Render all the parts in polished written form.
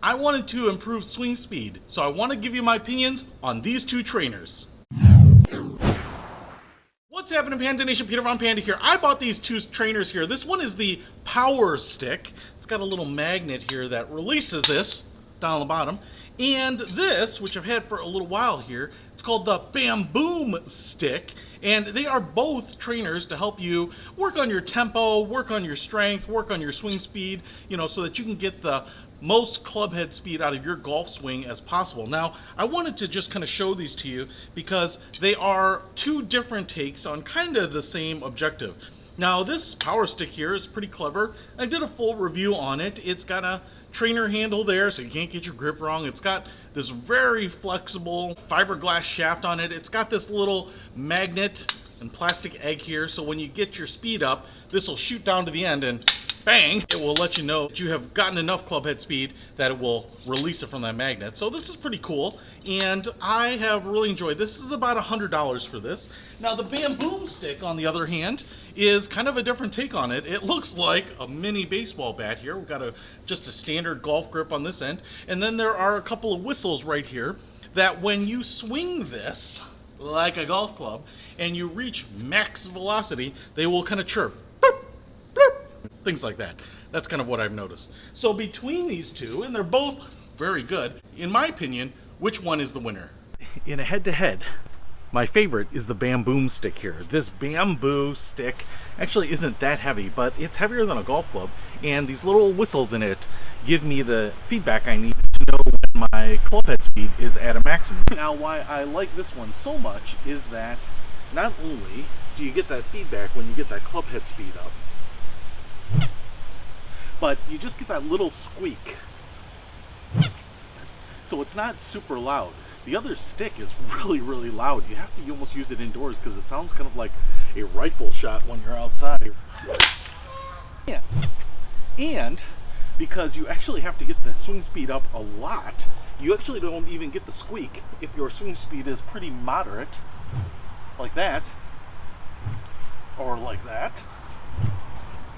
I wanted to improve swing speed, so I want to give you my opinions on these two trainers. What's happening, Panda Nation? Peter Von Panda here. I bought these two trainers here. This one is the Power Stick. It's got a little magnet here that releases this down the bottom. And this, which I've had for a little while here, it's called the BamBoom Stick. And they are both trainers to help you work on your tempo, work on your strength, work on your swing speed, you know, so that you can get the most club head speed out of your golf swing as possible. Now, I wanted to just kind of show these to you because they are two different takes on kind of the same objective. Now, this Power Stick here is pretty clever. I did a full review on it. It's got a trainer handle there so you can't get your grip wrong. It's got this very flexible fiberglass shaft on it. It's got this little magnet and plastic egg here, so when you get your speed up, this will shoot down to the end and bang, it will let you know that you have gotten enough club head speed that it will release it from that magnet. So this is pretty cool, and I have really enjoyed this. This is about $100 for this. Now the BamBoom Stick, on the other hand, is kind of a different take on it. It looks like a mini baseball bat here. We've got just a standard golf grip on this end, and then there are a couple of whistles right here that when you swing this like a golf club and you reach max velocity, they will kind of chirp. Things like that. That's kind of what I've noticed. So between these two, and they're both very good, in my opinion, which one is the winner? In a head-to-head, my favorite is the BamBoom Stick here. This bamboo stick actually isn't that heavy, but it's heavier than a golf club, and these little whistles in it give me the feedback I need to know when my club head speed is at a maximum. Now, why I like this one so much is that not only do you get that feedback when you get that club head speed up, but you just get that little squeak. So it's not super loud. The other stick is really, really loud. You have to almost use it indoors because it sounds kind of like a rifle shot when you're outside. Yeah. And because you actually have to get the swing speed up a lot, you actually don't even get the squeak if your swing speed is pretty moderate, like that, or like that.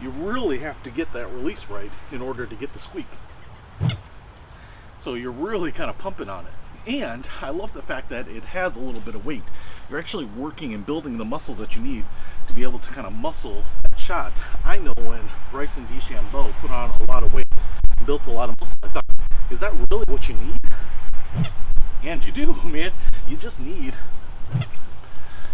You really have to get that release right in order to get the squeak. So you're really kind of pumping on it. And I love the fact that it has a little bit of weight. You're actually working and building the muscles that you need to be able to kind of muscle that shot. I know when Bryson DeChambeau put on a lot of weight and built a lot of muscle, I thought, is that really what you need? And you do, man. You just need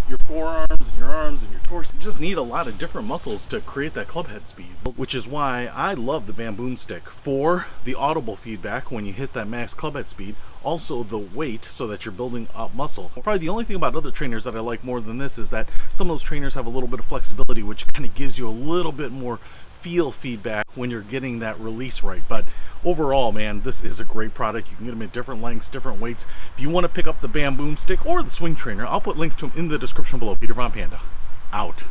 your forearms and your arms and your torso. You just need a lot of different muscles to create that club head speed, which is why I love the BamBoom Stick for the audible feedback when you hit that max club head speed, also the weight so that you're building up muscle. Probably the only thing about other trainers that I like more than this is that some of those trainers have a little bit of flexibility, which kind of gives you a little bit more feel feedback when you're getting that release right. But overall, man, this is a great product. You can get them in different lengths, different weights. If you want to pick up the BamBoom Stick or the swing trainer, I'll put links to them in the description below. Peter Von Panda, out.